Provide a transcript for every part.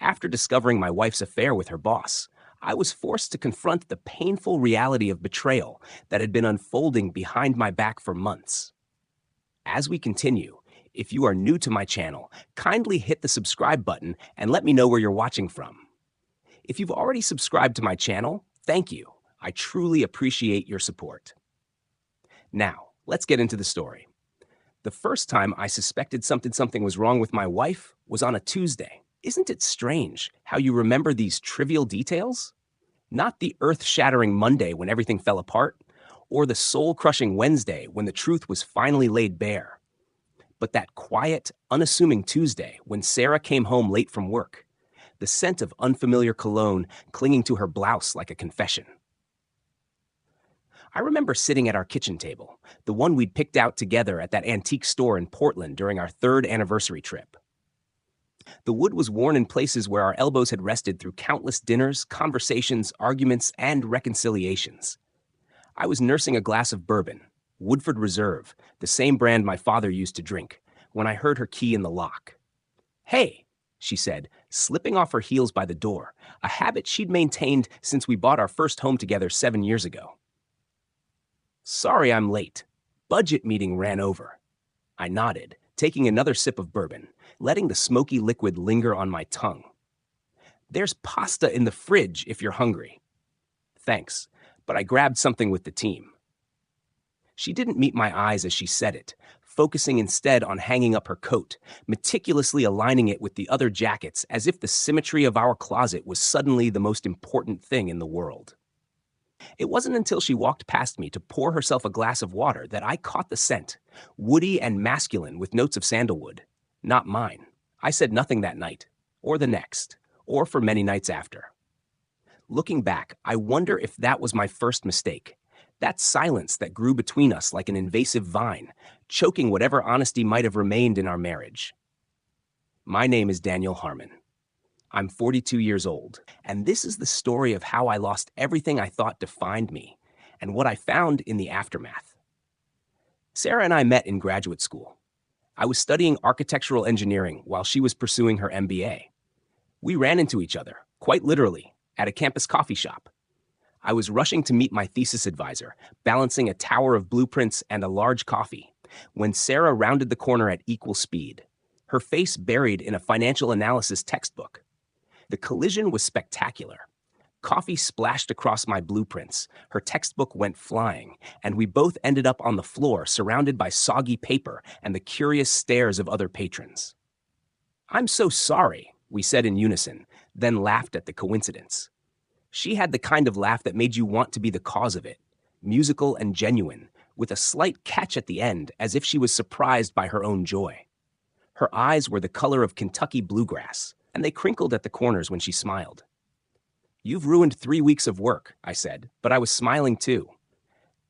After discovering my wife's affair with her boss, I was forced to confront the painful reality of betrayal that had been unfolding behind my back for months. As we continue, if you are new to my channel, kindly hit the subscribe button and let me know where you're watching from. If you've already subscribed to my channel, thank you. I truly appreciate your support. Now, let's get into the story. The first time I suspected something was wrong with my wife was on a Tuesday. Isn't it strange how you remember these trivial details? Not the earth-shattering Monday when everything fell apart, or the soul-crushing Wednesday when the truth was finally laid bare. But that quiet, unassuming Tuesday when Sarah came home late from work, the scent of unfamiliar cologne clinging to her blouse like a confession. I remember sitting at our kitchen table, the one we'd picked out together at that antique store in Portland during our 3rd anniversary trip. The wood was worn in places where our elbows had rested through countless dinners, conversations, arguments, and reconciliations. I was nursing a glass of bourbon, Woodford Reserve, the same brand my father used to drink, when I heard her key in the lock. "Hey," she said, slipping off her heels by the door, a habit she'd maintained since we bought our first home together 7 years ago. "Sorry I'm late. Budget meeting ran over." I nodded, taking another sip of bourbon, letting the smoky liquid linger on my tongue. "There's pasta in the fridge if you're hungry." "Thanks, but I grabbed something with the team." She didn't meet my eyes as she said it, focusing instead on hanging up her coat, meticulously aligning it with the other jackets as if the symmetry of our closet was suddenly the most important thing in the world. It wasn't until she walked past me to pour herself a glass of water that I caught the scent, woody and masculine with notes of sandalwood. Not mine. I said nothing that night, or the next, or for many nights after. Looking back, I wonder if that was my first mistake. That silence that grew between us like an invasive vine, choking whatever honesty might have remained in our marriage. My name is Daniel Harmon. I'm 42 years old, and this is the story of how I lost everything I thought defined me, and what I found in the aftermath. Sarah and I met in graduate school. I was studying architectural engineering while she was pursuing her MBA. We ran into each other, quite literally, at a campus coffee shop. I was rushing to meet my thesis advisor, balancing a tower of blueprints and a large coffee, when Sarah rounded the corner at equal speed, her face buried in a financial analysis textbook. The collision was spectacular. Coffee splashed across my blueprints, her textbook went flying, and we both ended up on the floor surrounded by soggy paper and the curious stares of other patrons. "I'm so sorry," we said in unison, then laughed at the coincidence. She had the kind of laugh that made you want to be the cause of it, musical and genuine, with a slight catch at the end as if she was surprised by her own joy. Her eyes were the color of Kentucky bluegrass, and they crinkled at the corners when she smiled. "You've ruined 3 weeks of work," I said, but I was smiling too.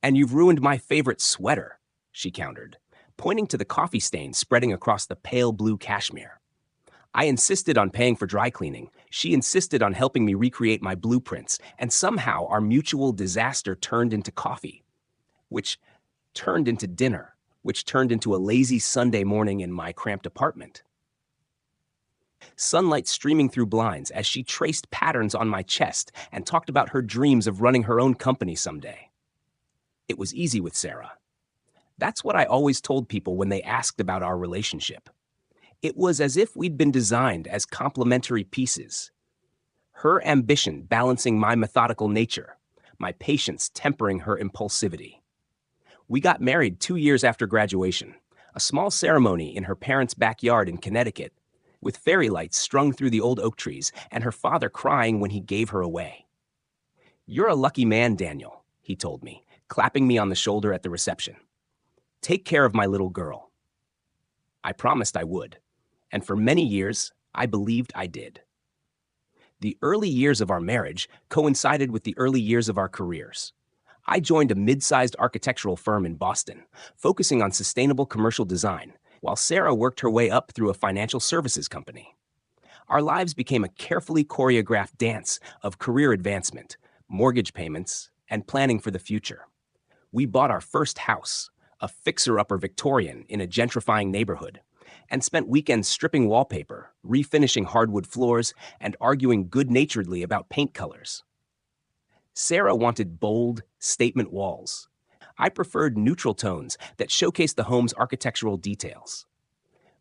"And you've ruined my favorite sweater," she countered, pointing to the coffee stain spreading across the pale blue cashmere. I insisted on paying for dry cleaning. She insisted on helping me recreate my blueprints, and somehow our mutual disaster turned into coffee, which turned into dinner, which turned into a lazy Sunday morning in my cramped apartment. Sunlight streaming through blinds as she traced patterns on my chest and talked about her dreams of running her own company someday. It was easy with Sarah. That's what I always told people when they asked about our relationship. It was as if we'd been designed as complementary pieces. Her ambition balancing my methodical nature, my patience tempering her impulsivity. We got married 2 years after graduation, a small ceremony in her parents' backyard in Connecticut, with fairy lights strung through the old oak trees and her father crying when he gave her away. "You're a lucky man, Daniel," he told me, clapping me on the shoulder at the reception. "Take care of my little girl." I promised I would, and for many years, I believed I did. The early years of our marriage coincided with the early years of our careers. I joined a mid-sized architectural firm in Boston, focusing on sustainable commercial design, while Sarah worked her way up through a financial services company. Our lives became a carefully choreographed dance of career advancement, mortgage payments, and planning for the future. We bought our first house, a fixer-upper Victorian in a gentrifying neighborhood, and spent weekends stripping wallpaper, refinishing hardwood floors, and arguing good-naturedly about paint colors. Sarah wanted bold, statement walls. I preferred neutral tones that showcased the home's architectural details.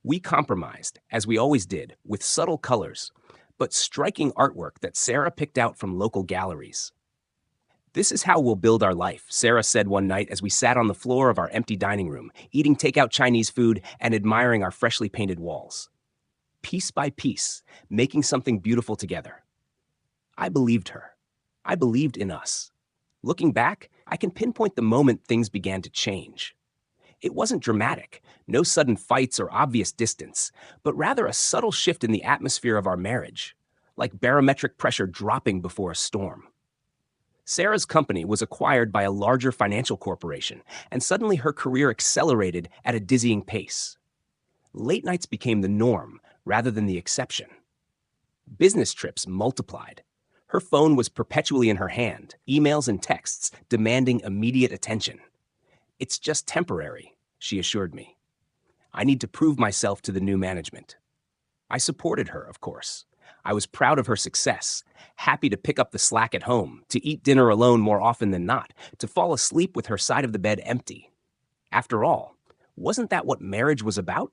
We compromised, as we always did, with subtle colors, but striking artwork that Sarah picked out from local galleries. "This is how we'll build our life," Sarah said one night as we sat on the floor of our empty dining room, eating takeout Chinese food and admiring our freshly painted walls. Piece by piece, making something beautiful together. I believed her. I believed in us. Looking back, I can pinpoint the moment things began to change. It wasn't dramatic, no sudden fights or obvious distance, but rather a subtle shift in the atmosphere of our marriage, like barometric pressure dropping before a storm. Sarah's company was acquired by a larger financial corporation, and suddenly her career accelerated at a dizzying pace. Late nights became the norm rather than the exception. Business trips multiplied. Her phone was perpetually in her hand, emails and texts demanding immediate attention. "It's just temporary," she assured me. "I need to prove myself to the new management." I supported her, of course. I was proud of her success, happy to pick up the slack at home, to eat dinner alone more often than not, to fall asleep with her side of the bed empty. After all, wasn't that what marriage was about?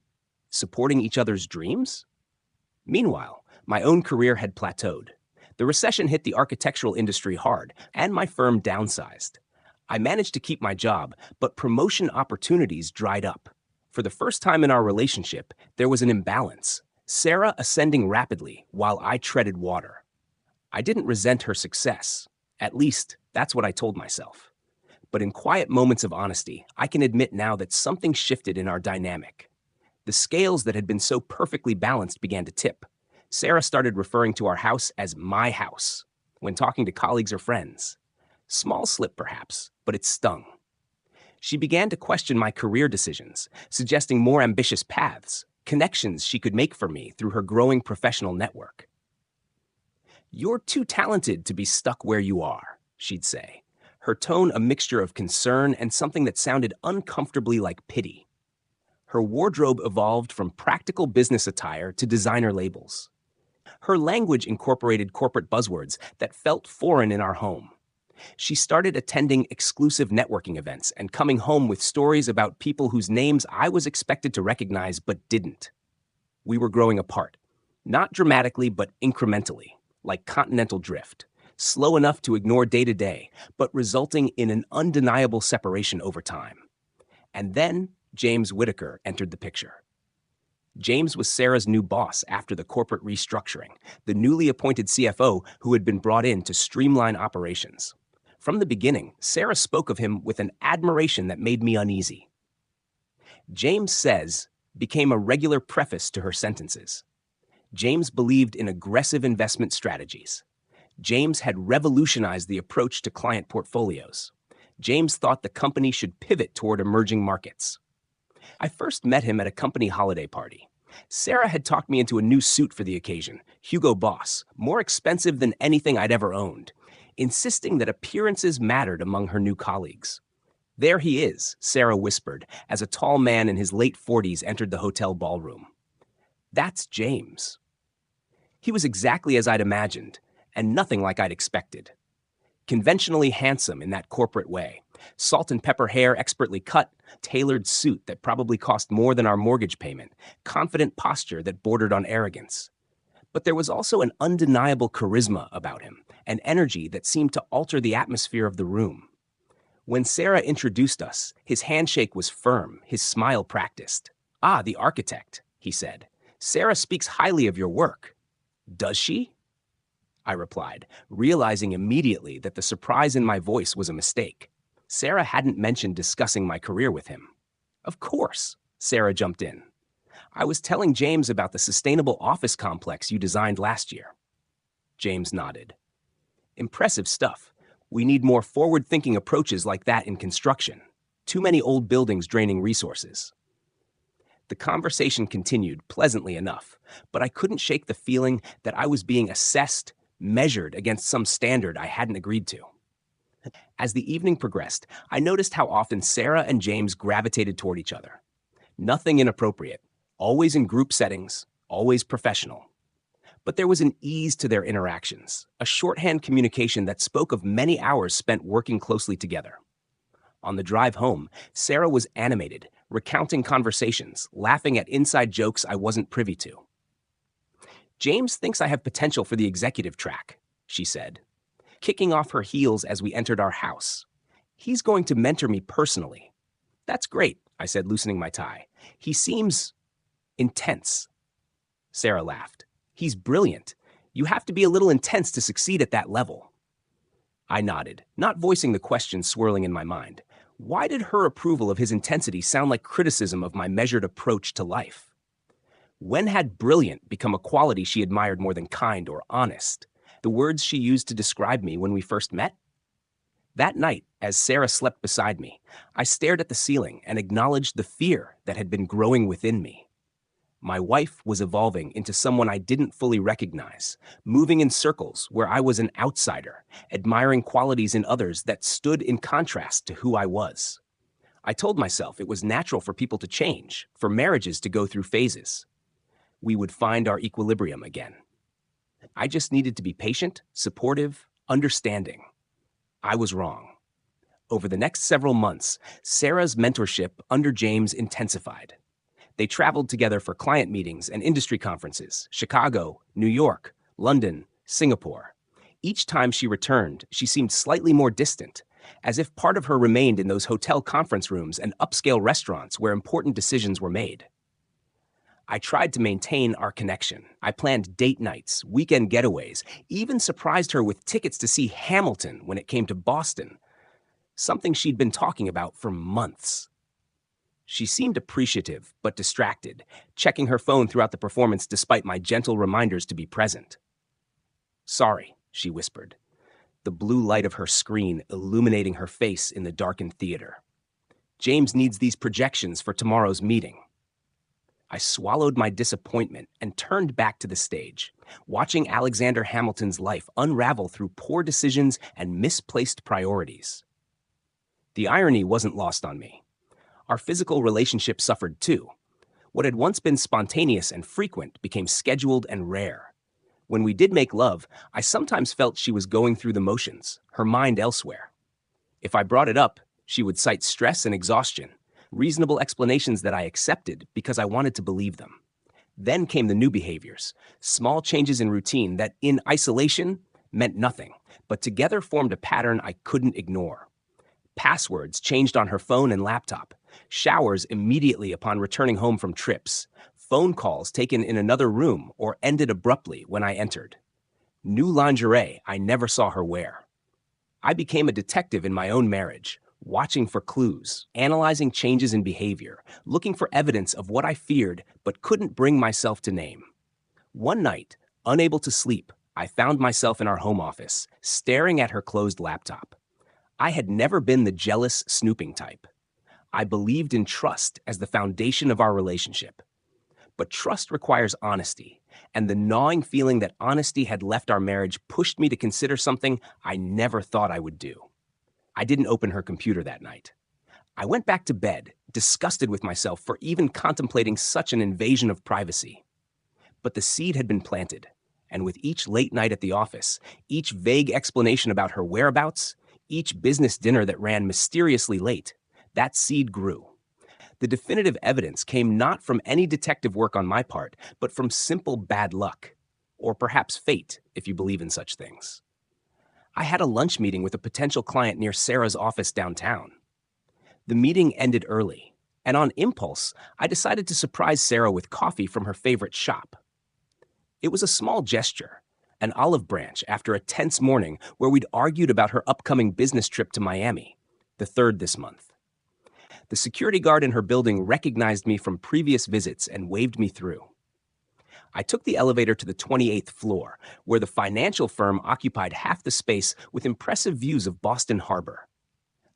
Supporting each other's dreams? Meanwhile, my own career had plateaued. The recession hit the architectural industry hard, and my firm downsized. I managed to keep my job, but promotion opportunities dried up. For the first time in our relationship, there was an imbalance. Sarah ascending rapidly while I treaded water. I didn't resent her success. At least, that's what I told myself. But in quiet moments of honesty, I can admit now that something shifted in our dynamic. The scales that had been so perfectly balanced began to tip. Sarah started referring to our house as my house when talking to colleagues or friends. Small slip, perhaps, but it stung. She began to question my career decisions, suggesting more ambitious paths, connections she could make for me through her growing professional network. "You're too talented to be stuck where you are," she'd say, her tone a mixture of concern and something that sounded uncomfortably like pity. Her wardrobe evolved from practical business attire to designer labels. Her language incorporated corporate buzzwords that felt foreign in our home. She started attending exclusive networking events and coming home with stories about people whose names I was expected to recognize but didn't. We were growing apart, not dramatically but incrementally, like continental drift, slow enough to ignore day-to-day, but resulting in an undeniable separation over time. And then James Whitaker entered the picture. James was Sarah's new boss after the corporate restructuring, the newly appointed CFO who had been brought in to streamline operations. From the beginning, Sarah spoke of him with an admiration that made me uneasy. "James says" became a regular preface to her sentences. James believed in aggressive investment strategies. James had revolutionized the approach to client portfolios. James thought the company should pivot toward emerging markets. I first met him at a company holiday party. Sarah had talked me into a new suit for the occasion, Hugo Boss, more expensive than anything I'd ever owned, insisting that appearances mattered among her new colleagues. "There he is," Sarah whispered, as a tall man in his late 40s entered the hotel ballroom. "That's James." He was exactly as I'd imagined, and nothing like I'd expected. Conventionally handsome in that corporate way, salt and pepper hair expertly cut, tailored suit that probably cost more than our mortgage payment, confident posture that bordered on arrogance. But there was also an undeniable charisma about him, an energy that seemed to alter the atmosphere of the room. When Sarah introduced us, his handshake was firm, his smile practiced. "Ah, the architect," he said. "Sarah speaks highly of your work." "Does she?" I replied, realizing immediately that the surprise in my voice was a mistake. Sarah hadn't mentioned discussing my career with him. "Of course," Sarah jumped in. "I was telling James about the sustainable office complex you designed last year." James nodded. "Impressive stuff. We need more forward-thinking approaches like that in construction. Too many old buildings draining resources." The conversation continued pleasantly enough, but I couldn't shake the feeling that I was being assessed, measured against some standard I hadn't agreed to. As the evening progressed, I noticed how often Sarah and James gravitated toward each other. Nothing inappropriate, Always in group settings, always professional. But there was an ease to their interactions, a shorthand communication that spoke of many hours spent working closely together. On the drive home, Sarah was animated, recounting conversations, laughing at inside jokes I wasn't privy to. "James thinks I have potential for the executive track," she said, kicking off her heels as we entered our house. "He's going to mentor me personally." "That's great," I said, loosening my tie. "He seems intense." Sarah laughed. "He's brilliant. You have to be a little intense to succeed at that level." I nodded, not voicing the question swirling in my mind. Why did her approval of his intensity sound like criticism of my measured approach to life? When had brilliant become a quality she admired more than kind or honest? The words she used to describe me when we first met? That night, as Sarah slept beside me, I stared at the ceiling and acknowledged the fear that had been growing within me. My wife was evolving into someone I didn't fully recognize, moving in circles where I was an outsider, admiring qualities in others that stood in contrast to who I was. I told myself it was natural for people to change, for marriages to go through phases. We would find our equilibrium again. I just needed to be patient, supportive, understanding. I was wrong. Over the next several months, Sarah's mentorship under James intensified. They traveled together for client meetings and industry conferences: Chicago, New York, London, Singapore. Each time she returned, she seemed slightly more distant, as if part of her remained in those hotel conference rooms and upscale restaurants where important decisions were made. I tried to maintain our connection. I planned date nights, weekend getaways, even surprised her with tickets to see Hamilton when it came to Boston, something she'd been talking about for months. She seemed appreciative, but distracted, checking her phone throughout the performance despite my gentle reminders to be present. "Sorry," she whispered, the blue light of her screen illuminating her face in the darkened theater. "James needs these projections for tomorrow's meeting." I swallowed my disappointment and turned back to the stage, watching Alexander Hamilton's life unravel through poor decisions and misplaced priorities. The irony wasn't lost on me. Our physical relationship suffered too. What had once been spontaneous and frequent became scheduled and rare. When we did make love, I sometimes felt she was going through the motions, her mind elsewhere. If I brought it up, she would cite stress and exhaustion, reasonable explanations that I accepted because I wanted to believe them. Then came the new behaviors, small changes in routine that in isolation meant nothing, but together formed a pattern I couldn't ignore. Passwords changed on her phone and laptop, showers immediately upon returning home from trips, phone calls taken in another room or ended abruptly when I entered. New lingerie I never saw her wear. I became a detective in my own marriage, watching for clues, analyzing changes in behavior, looking for evidence of what I feared but couldn't bring myself to name. One night, unable to sleep, I found myself in our home office, staring at her closed laptop. I had never been the jealous, snooping type. I believed in trust as the foundation of our relationship. But trust requires honesty, and the gnawing feeling that honesty had left our marriage pushed me to consider something I never thought I would do. I didn't open her computer that night. I went back to bed, disgusted with myself for even contemplating such an invasion of privacy. But the seed had been planted, and with each late night at the office, each vague explanation about her whereabouts, each business dinner that ran mysteriously late, that seed grew. The definitive evidence came not from any detective work on my part, but from simple bad luck, or perhaps fate, if you believe in such things. I had a lunch meeting with a potential client near Sarah's office downtown. The meeting ended early, and on impulse, I decided to surprise Sarah with coffee from her favorite shop. It was a small gesture, an olive branch after a tense morning where we'd argued about her upcoming business trip to Miami, the third this month. The security guard in her building recognized me from previous visits and waved me through. I took the elevator to the 28th floor, where the financial firm occupied half the space with impressive views of Boston Harbor.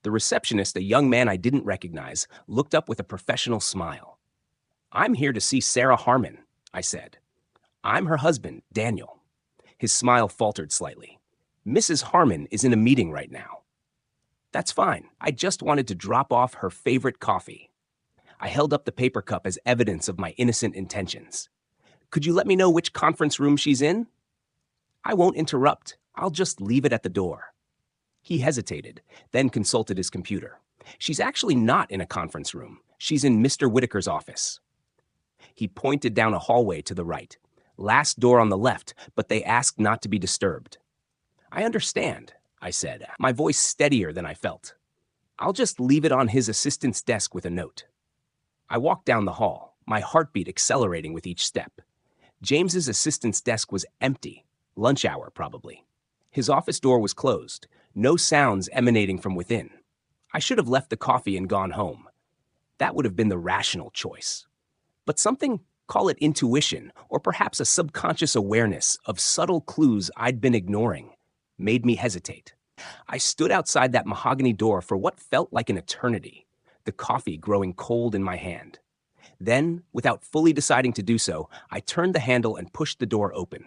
The receptionist, a young man I didn't recognize, looked up with a professional smile. "I'm here to see Sarah Harmon," I said. "I'm her husband, Daniel." His smile faltered slightly. "Mrs. Harmon is in a meeting right now." "That's fine. I just wanted to drop off her favorite coffee." I held up the paper cup as evidence of my innocent intentions. Could you let me know which conference room she's in? I won't interrupt. I'll just leave it at the door. He hesitated, then consulted his computer. She's actually not in a conference room. She's in Mr. Whitaker's office. He pointed down a hallway to the right. Last door on the left, but they asked not to be disturbed. I understand, I said, my voice steadier than I felt. I'll just leave it on his assistant's desk with a note. I walked down the hall, my heartbeat accelerating with each step. James's assistant's desk was empty. Lunch hour, probably. His office door was closed, no sounds emanating from within. I should have left the coffee and gone home. That would have been the rational choice. But something, call it intuition, or perhaps a subconscious awareness of subtle clues I'd been ignoring, made me hesitate. I stood outside that mahogany door for what felt like an eternity, the coffee growing cold in my hand. Then, without fully deciding to do so, I turned the handle and pushed the door open.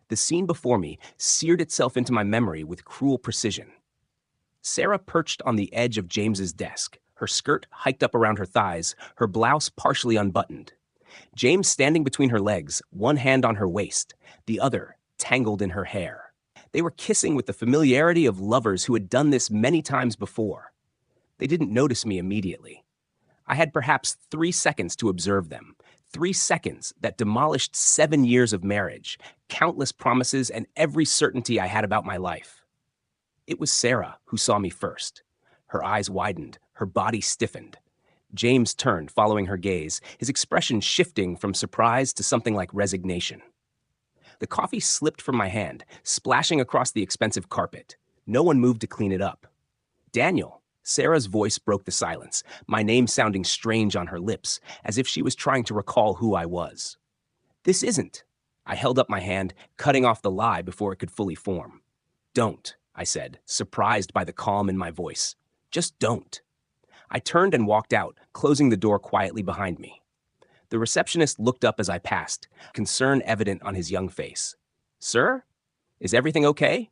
The scene before me seared itself into my memory with cruel precision. Sarah perched on the edge of James's desk, her skirt hiked up around her thighs, her blouse partially unbuttoned. James standing between her legs, one hand on her waist, the other tangled in her hair. They were kissing with the familiarity of lovers who had done this many times before. They didn't notice me immediately. I had perhaps 3 seconds to observe them. 3 seconds that demolished 7 years of marriage, countless promises, and every certainty I had about my life. It was Sarah who saw me first. Her eyes widened, her body stiffened. James turned, following her gaze, his expression shifting from surprise to something like resignation. The coffee slipped from my hand, splashing across the expensive carpet. No one moved to clean it up. Daniel. Sarah's voice broke the silence, my name sounding strange on her lips, as if she was trying to recall who I was. This isn't. I held up my hand, cutting off the lie before it could fully form. Don't, I said, surprised by the calm in my voice. Just don't. I turned and walked out, closing the door quietly behind me. The receptionist looked up as I passed, concern evident on his young face. Sir? Is everything okay?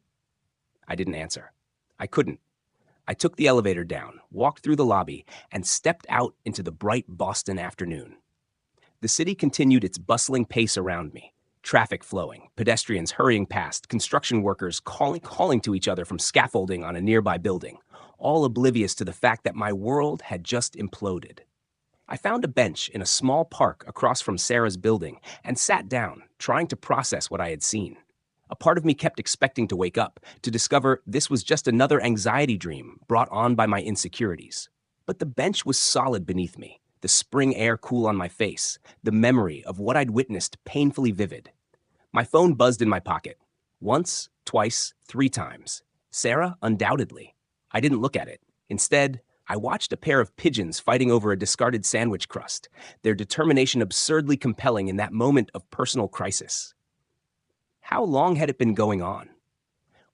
I didn't answer. I couldn't. I took the elevator down, walked through the lobby, and stepped out into the bright Boston afternoon. The city continued its bustling pace around me, traffic flowing, pedestrians hurrying past, construction workers calling to each other from scaffolding on a nearby building, all oblivious to the fact that my world had just imploded. I found a bench in a small park across from Sarah's building and sat down, trying to process what I had seen. A part of me kept expecting to wake up, to discover this was just another anxiety dream brought on by my insecurities. But the bench was solid beneath me, the spring air cool on my face, the memory of what I'd witnessed painfully vivid. My phone buzzed in my pocket. Once, twice, 3 times. Sarah, undoubtedly. I didn't look at it. Instead, I watched a pair of pigeons fighting over a discarded sandwich crust, their determination absurdly compelling in that moment of personal crisis. How long had it been going on?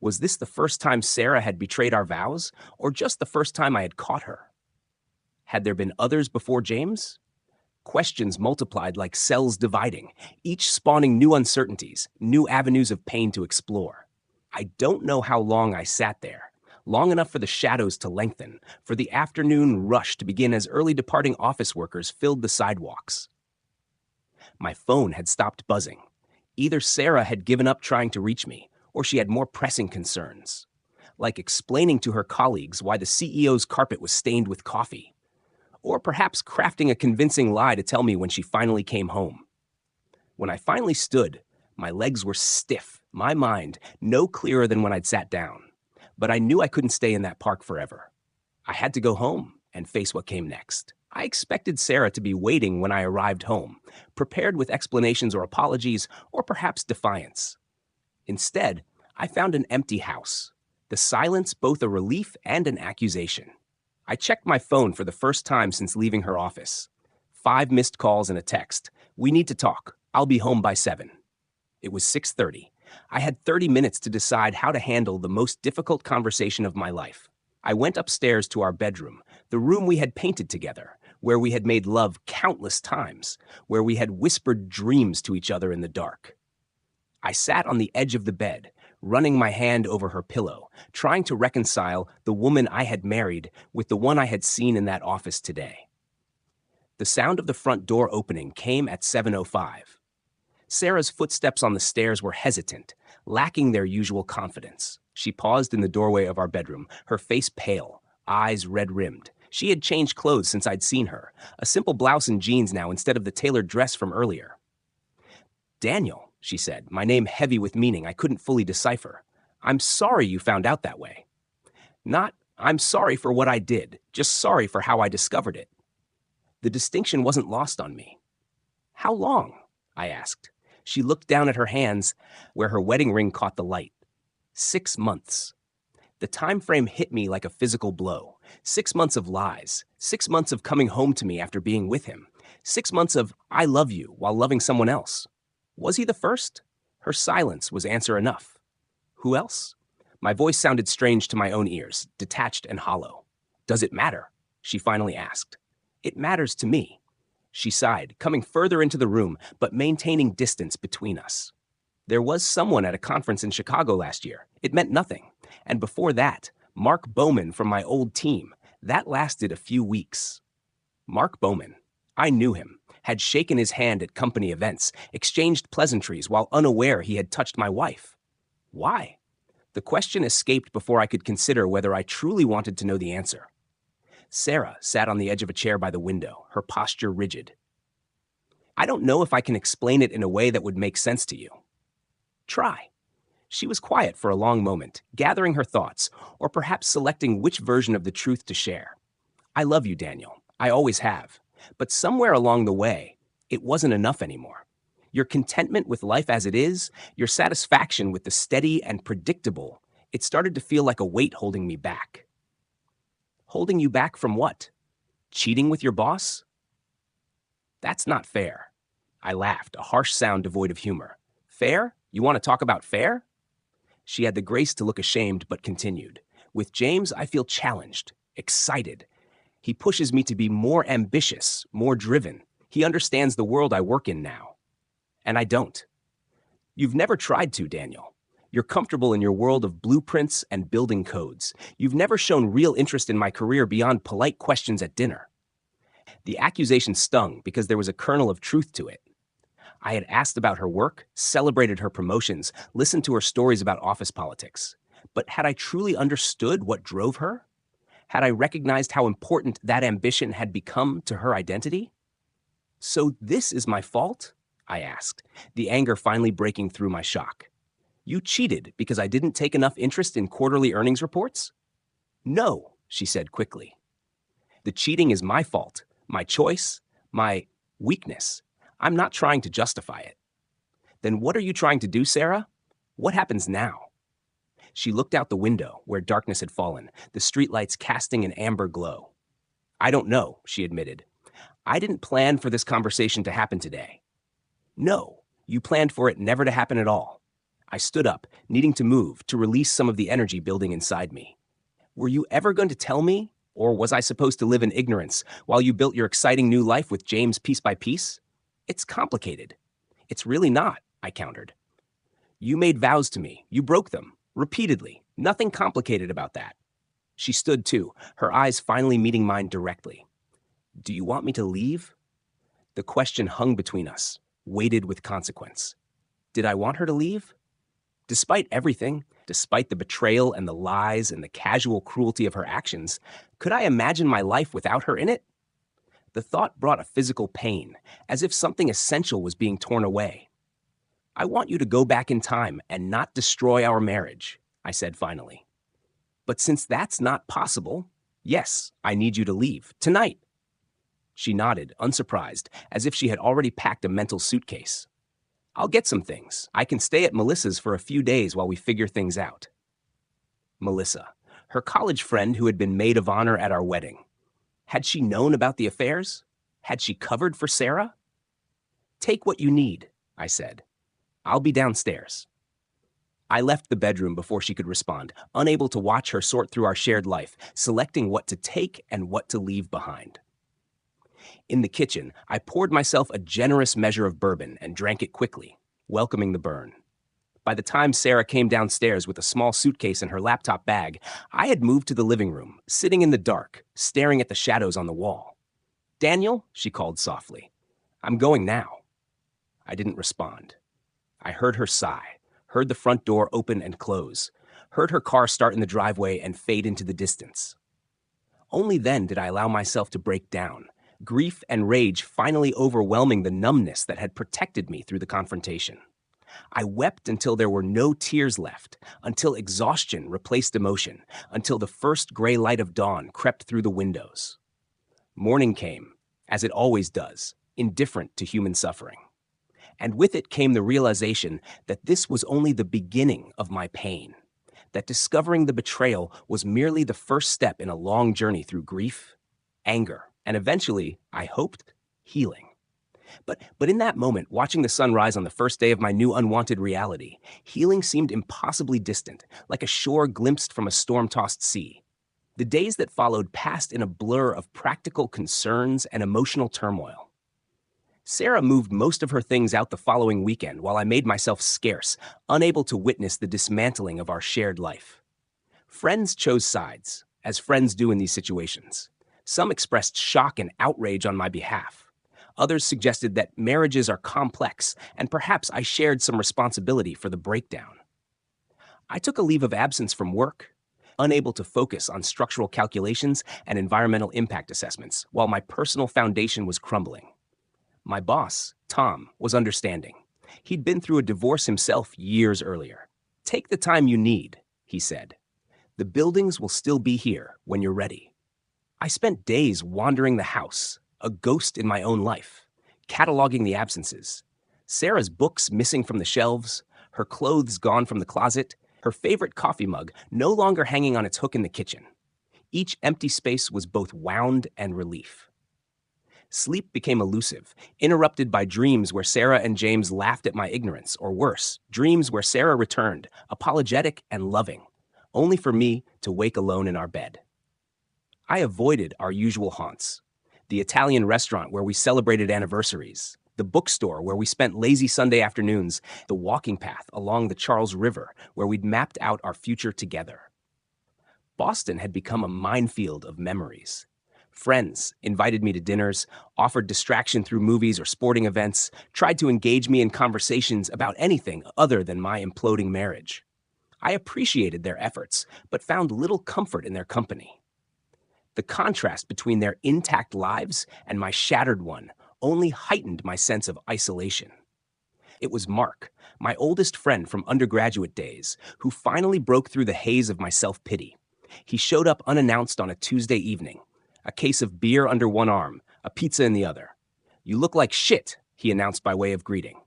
Was this the first time Sarah had betrayed our vows, or just the first time I had caught her? Had there been others before James? Questions multiplied like cells dividing, each spawning new uncertainties, new avenues of pain to explore. I don't know how long I sat there, long enough for the shadows to lengthen, for the afternoon rush to begin as early departing office workers filled the sidewalks. My phone had stopped buzzing. Either Sarah had given up trying to reach me, or she had more pressing concerns, like explaining to her colleagues why the CEO's carpet was stained with coffee, or perhaps crafting a convincing lie to tell me when she finally came home. When I finally stood, my legs were stiff, my mind no clearer than when I'd sat down, but I knew I couldn't stay in that park forever. I had to go home and face what came next. I expected Sarah to be waiting when I arrived home, prepared with explanations or apologies, or perhaps defiance. Instead, I found an empty house, the silence both a relief and an accusation. I checked my phone for the first time since leaving her office. 5 missed calls and a text. We need to talk. I'll be home by 7. It was 6:30. I had 30 minutes to decide how to handle the most difficult conversation of my life. I went upstairs to our bedroom, the room we had painted together, where we had made love countless times, where we had whispered dreams to each other in the dark. I sat on the edge of the bed, running my hand over her pillow, trying to reconcile the woman I had married with the one I had seen in that office today. The sound of the front door opening came at 7:05. Sarah's footsteps on the stairs were hesitant, lacking their usual confidence. She paused in the doorway of our bedroom, her face pale, eyes red-rimmed. She had changed clothes since I'd seen her, a simple blouse and jeans now instead of the tailored dress from earlier. "Daniel," she said, my name heavy with meaning I couldn't fully decipher. "I'm sorry you found out that way." Not, "I'm sorry for what I did, just sorry for how I discovered it." The distinction wasn't lost on me. "How long?" I asked. She looked down at her hands where her wedding ring caught the light. 6 months. The time frame hit me like a physical blow. 6 months of lies. 6 months of coming home to me after being with him. 6 months of "I love you" while loving someone else. Was he the first? Her silence was answer enough. Who else? My voice sounded strange to my own ears, detached and hollow. "Does it matter?" she finally asked. "It matters to me." She sighed, coming further into the room, but maintaining distance between us. "There was someone at a conference in Chicago last year. It meant nothing. And before that, Mark Bowman from my old team. That lasted a few weeks." Mark Bowman. I knew him, had shaken his hand at company events, exchanged pleasantries while unaware he had touched my wife. Why? The question escaped before I could consider whether I truly wanted to know the answer. Sarah sat on the edge of a chair by the window, her posture rigid. "I don't know if I can explain it in a way that would make sense to you." "Try." She was quiet for a long moment, gathering her thoughts, or perhaps selecting which version of the truth to share. "I love you, Daniel. I always have. But somewhere along the way, it wasn't enough anymore. Your contentment with life as it is, your satisfaction with the steady and predictable, it started to feel like a weight holding me back." "Holding you back from what? Cheating with your boss?" "That's not fair." I laughed, a harsh sound devoid of humor. "Fair? You want to talk about fair?" She had the grace to look ashamed, but continued. "With James, I feel challenged, excited. He pushes me to be more ambitious, more driven. He understands the world I work in now. And I don't. You've never tried to, Daniel. You're comfortable in your world of blueprints and building codes. You've never shown real interest in my career beyond polite questions at dinner." The accusation stung because there was a kernel of truth to it. I had asked about her work, celebrated her promotions, listened to her stories about office politics. But had I truly understood what drove her? Had I recognized how important that ambition had become to her identity? "So this is my fault?" I asked, the anger finally breaking through my shock. "You cheated because I didn't take enough interest in quarterly earnings reports?" "No," she said quickly. "The cheating is my fault, my choice, my weakness. I'm not trying to justify it." "Then what are you trying to do, Sarah? What happens now?" She looked out the window, where darkness had fallen, the streetlights casting an amber glow. "I don't know," she admitted. "I didn't plan for this conversation to happen today." "No, you planned for it never to happen at all." I stood up, needing to move, to release some of the energy building inside me. "Were you ever going to tell me, or was I supposed to live in ignorance while you built your exciting new life with James piece by piece? It's complicated." "It's really not," I countered. "You made vows to me. You broke them. Repeatedly. Nothing complicated about that." She stood too, her eyes finally meeting mine directly. "Do you want me to leave?" The question hung between us, weighted with consequence. Did I want her to leave? Despite everything, despite the betrayal and the lies and the casual cruelty of her actions, could I imagine my life without her in it? The thought brought a physical pain, as if something essential was being torn away. "I want you to go back in time and not destroy our marriage," I said finally. "But since that's not possible, yes, I need you to leave, tonight." She nodded, unsurprised, as if she had already packed a mental suitcase. "I'll get some things. I can stay at Melissa's for a few days while we figure things out." Melissa, her college friend who had been maid of honor at our wedding. Had she known about the affairs? Had she covered for Sarah? "Take what you need," I said. "I'll be downstairs." I left the bedroom before she could respond, unable to watch her sort through our shared life, selecting what to take and what to leave behind. In the kitchen, I poured myself a generous measure of bourbon and drank it quickly, welcoming the burn. By the time Sarah came downstairs with a small suitcase and her laptop bag, I had moved to the living room, sitting in the dark, staring at the shadows on the wall. Daniel, she called softly. I'm going now. I didn't respond. I heard her sigh, heard the front door open and close, heard her car start in the driveway and fade into the distance. Only then did I allow myself to break down, grief and rage finally overwhelming the numbness that had protected me through the confrontation. I wept until there were no tears left, until exhaustion replaced emotion, until the first gray light of dawn crept through the windows. Morning came, as it always does, indifferent to human suffering. And with it came the realization that this was only the beginning of my pain, that discovering the betrayal was merely the first step in a long journey through grief, anger, and eventually, I hoped, healing. But in that moment, watching the sun rise on the first day of my new unwanted reality, healing seemed impossibly distant, like a shore glimpsed from a storm-tossed sea. The days that followed passed in a blur of practical concerns and emotional turmoil. Sarah moved most of her things out the following weekend while I made myself scarce, unable to witness the dismantling of our shared life. Friends chose sides, as friends do in these situations. Some expressed shock and outrage on my behalf. Others suggested that marriages are complex, and perhaps I shared some responsibility for the breakdown. I took a leave of absence from work, unable to focus on structural calculations and environmental impact assessments, while my personal foundation was crumbling. My boss, Tom, was understanding. He'd been through a divorce himself years earlier. Take the time you need, he said. The buildings will still be here when you're ready. I spent days wandering the house, a ghost in my own life, cataloging the absences. Sarah's books missing from the shelves, her clothes gone from the closet, her favorite coffee mug no longer hanging on its hook in the kitchen. Each empty space was both wound and relief. Sleep became elusive, interrupted by dreams where Sarah and James laughed at my ignorance, or worse, dreams where Sarah returned, apologetic and loving, only for me to wake alone in our bed. I avoided our usual haunts. The Italian restaurant where we celebrated anniversaries, the bookstore where we spent lazy Sunday afternoons, the walking path along the Charles River where we'd mapped out our future together. Boston had become a minefield of memories. Friends invited me to dinners, offered distraction through movies or sporting events, tried to engage me in conversations about anything other than my imploding marriage. I appreciated their efforts, but found little comfort in their company. The contrast between their intact lives and my shattered one only heightened my sense of isolation. It was Mark, my oldest friend from undergraduate days, who finally broke through the haze of my self-pity. He showed up unannounced on a Tuesday evening, a case of beer under one arm, a pizza in the other. "You look like shit," he announced by way of greeting.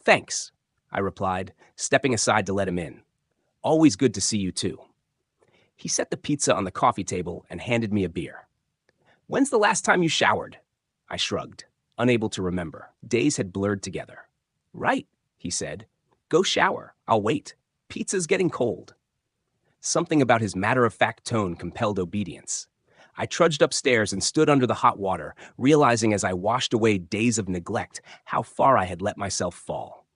"Thanks," I replied, stepping aside to let him in. "Always good to see you too." He set the pizza on the coffee table and handed me a beer. "When's the last time you showered?" I shrugged, unable to remember. Days had blurred together. "Right," he said. "Go shower. I'll wait. Pizza's getting cold." Something about his matter-of-fact tone compelled obedience. I trudged upstairs and stood under the hot water, realizing as I washed away days of neglect how far I had let myself fall.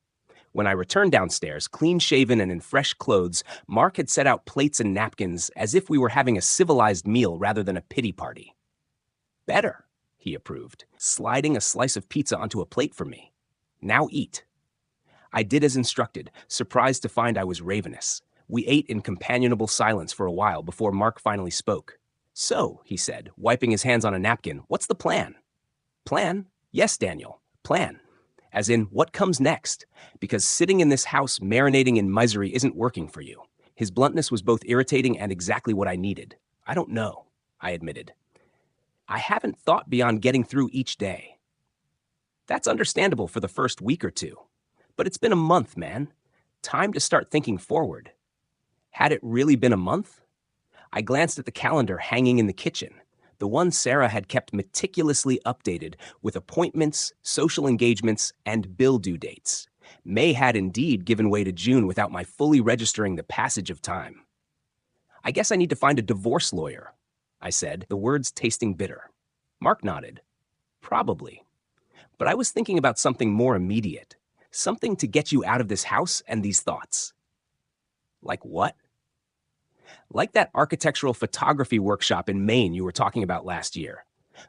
When I returned downstairs, clean-shaven and in fresh clothes, Mark had set out plates and napkins as if we were having a civilized meal rather than a pity party. "Better," he approved, sliding a slice of pizza onto a plate for me. "Now eat." I did as instructed, surprised to find I was ravenous. We ate in companionable silence for a while before Mark finally spoke. "So," he said, wiping his hands on a napkin, "what's the plan?" "Plan? Yes, Daniel, plan. As in, what comes next? Because sitting in this house marinating in misery isn't working for you." His bluntness was both irritating and exactly what I needed. "I don't know," I admitted. "I haven't thought beyond getting through each day." "That's understandable for the first week or two. But it's been a month, man. Time to start thinking forward." Had it really been a month? I glanced at the calendar hanging in the kitchen, the one Sarah had kept meticulously updated with appointments, social engagements, and bill due dates. May had indeed given way to June without my fully registering the passage of time. "I guess I need to find a divorce lawyer," I said, the words tasting bitter. Mark nodded. "Probably. But I was thinking about something more immediate, something to get you out of this house and these thoughts." "Like what?" "Like that architectural photography workshop in Maine you were talking about last year.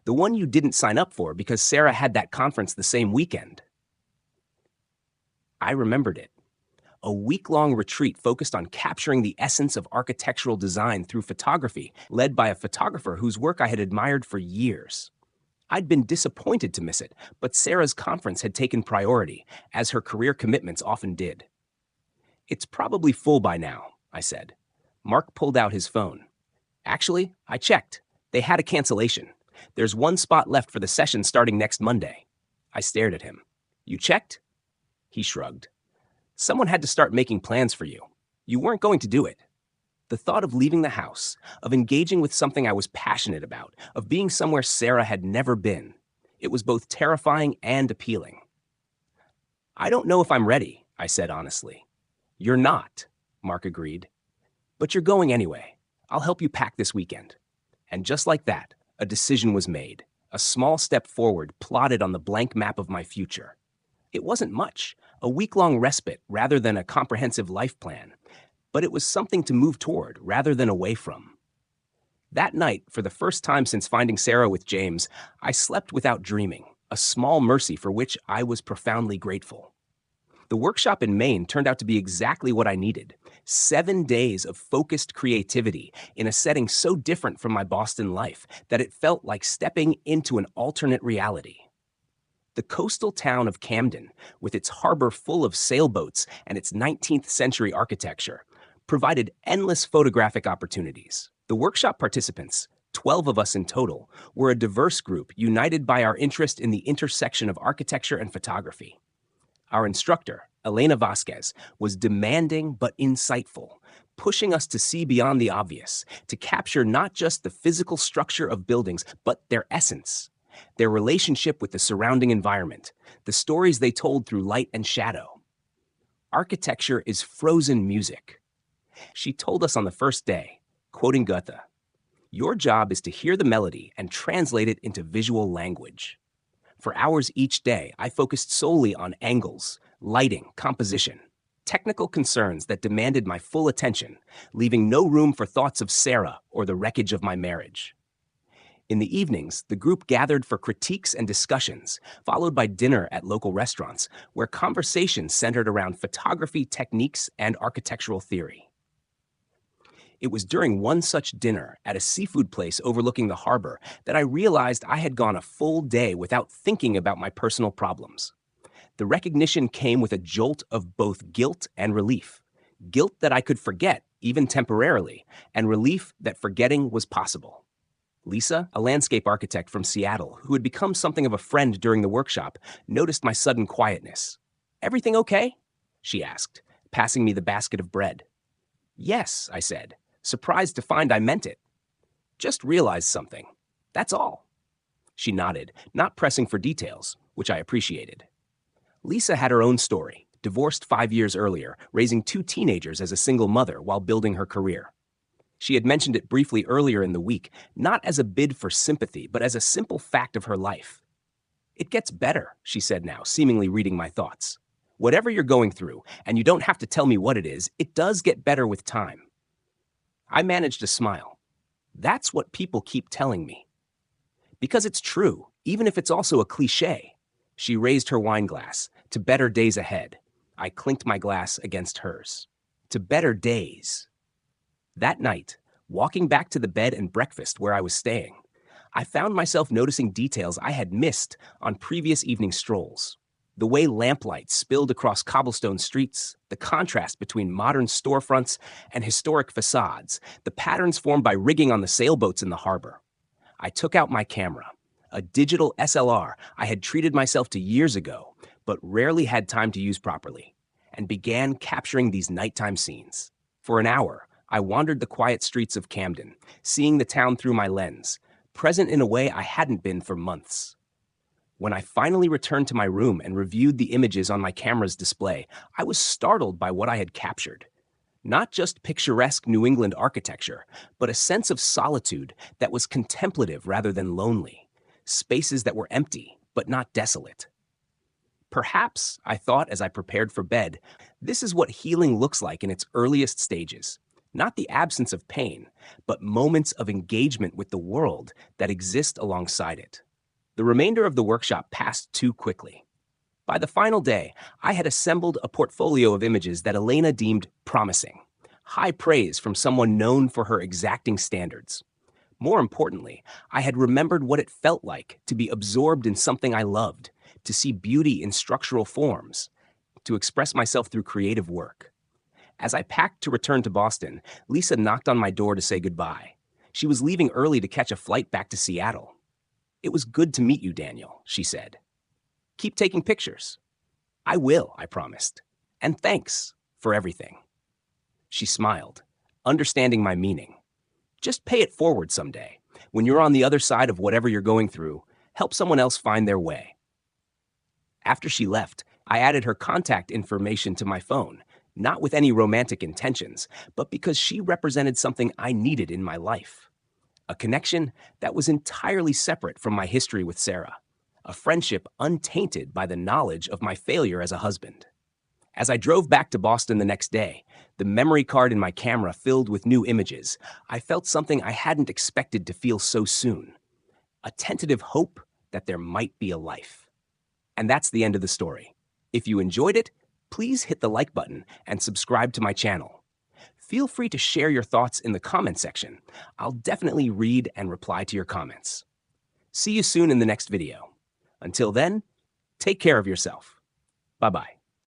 The one you didn't sign up for because Sarah had that conference the same weekend. I remembered it. A week-long retreat focused on capturing the essence of architectural design through photography, led by a photographer whose work I had admired for years. I'd been disappointed to miss it, but Sarah's conference had taken priority, as her career commitments often did. "It's probably full by now," I said. Mark pulled out his phone. "Actually, I checked. They had a cancellation. There's one spot left for the session starting next Monday." I stared at him. "You checked?" He shrugged. "Someone had to start making plans for you. You weren't going to do it." The thought of leaving the house, of engaging with something I was passionate about, of being somewhere Sarah had never been, it was both terrifying and appealing. "I don't know if I'm ready," I said honestly. "You're not," Mark agreed. "But you're going anyway. I'll help you pack this weekend." And just like that, a decision was made, a small step forward plotted on the blank map of my future. It wasn't much, a week-long respite rather than a comprehensive life plan, but it was something to move toward rather than away from. That night, for the first time since finding Sarah with James, I slept without dreaming, a small mercy for which I was profoundly grateful. The workshop in Maine turned out to be exactly what I needed. 7 days of focused creativity in a setting so different from my Boston life that it felt like stepping into an alternate reality. The coastal town of Camden, with its harbor full of sailboats and its 19th century architecture, provided endless photographic opportunities. The workshop participants, 12 of us in total, were a diverse group united by our interest in the intersection of architecture and photography. Our instructor, Elena Vasquez, was demanding but insightful, pushing us to see beyond the obvious, to capture not just the physical structure of buildings, but their essence, their relationship with the surrounding environment, the stories they told through light and shadow. Architecture is frozen music. She told us on the first day, quoting Goethe, "Your job is to hear the melody and translate it into visual language." For hours each day, I focused solely on angles, lighting, composition, technical concerns that demanded my full attention, leaving no room for thoughts of Sarah or the wreckage of my marriage. In the evenings, the group gathered for critiques and discussions, followed by dinner at local restaurants, where conversations centered around photography techniques and architectural theory. It was during one such dinner at a seafood place overlooking the harbor that I realized I had gone a full day without thinking about my personal problems. The recognition came with a jolt of both guilt and relief. Guilt that I could forget, even temporarily, and relief that forgetting was possible. Lisa, a landscape architect from Seattle who had become something of a friend during the workshop, noticed my sudden quietness. "Everything okay?" she asked, passing me the basket of bread. "Yes," I said, surprised to find I meant it. "Just realized something. That's all." She nodded, not pressing for details, which I appreciated. Lisa had her own story, divorced 5 years earlier, raising 2 teenagers as a single mother while building her career. She had mentioned it briefly earlier in the week, not as a bid for sympathy, but as a simple fact of her life. "It gets better," she said now, seemingly reading my thoughts. "Whatever you're going through, and you don't have to tell me what it is, it does get better with time." I managed a smile. That's what people keep telling me. Because it's true, even if it's also a cliché. She raised her wine glass. "To better days ahead." I clinked my glass against hers. To better days. That night, walking back to the bed and breakfast where I was staying, I found myself noticing details I had missed on previous evening strolls. The way lamplight spilled across cobblestone streets, the contrast between modern storefronts and historic facades, the patterns formed by rigging on the sailboats in the harbor. I took out my camera, a digital SLR I had treated myself to years ago, but rarely had time to use properly, and began capturing these nighttime scenes. For an hour, I wandered the quiet streets of Camden, seeing the town through my lens, present in a way I hadn't been for months. When I finally returned to my room and reviewed the images on my camera's display, I was startled by what I had captured. Not just picturesque New England architecture, but a sense of solitude that was contemplative rather than lonely, spaces that were empty but not desolate. Perhaps, I thought as I prepared for bed, this is what healing looks like in its earliest stages. not the absence of pain, but moments of engagement with the world that exist alongside it. The remainder of the workshop passed too quickly. By the final day, I had assembled a portfolio of images that Elena deemed promising, high praise from someone known for her exacting standards. More importantly, I had remembered what it felt like to be absorbed in something I loved, to see beauty in structural forms, to express myself through creative work. As I packed to return to Boston, Lisa knocked on my door to say goodbye. She was leaving early to catch a flight back to Seattle. "It was good to meet you, Daniel," she said. "Keep taking pictures." "I will," I promised. "And thanks for everything." She smiled, understanding my meaning. Just pay it forward someday. When you're on the other side of whatever you're going through, help someone else find their way. After she left, I added her contact information to my phone, not with any romantic intentions, but because she represented something I needed in my life. A connection that was entirely separate from my history with Sarah. A friendship untainted by the knowledge of my failure as a husband. As I drove back to Boston the next day, the memory card in my camera filled with new images, I felt something I hadn't expected to feel so soon. A tentative hope that there might be a life. And that's the end of the story. If you enjoyed it, please hit the like button and subscribe to my channel. Feel free to share your thoughts in the comment section. I'll definitely read and reply to your comments. See you soon in the next video. Until then, take care of yourself. Bye-bye.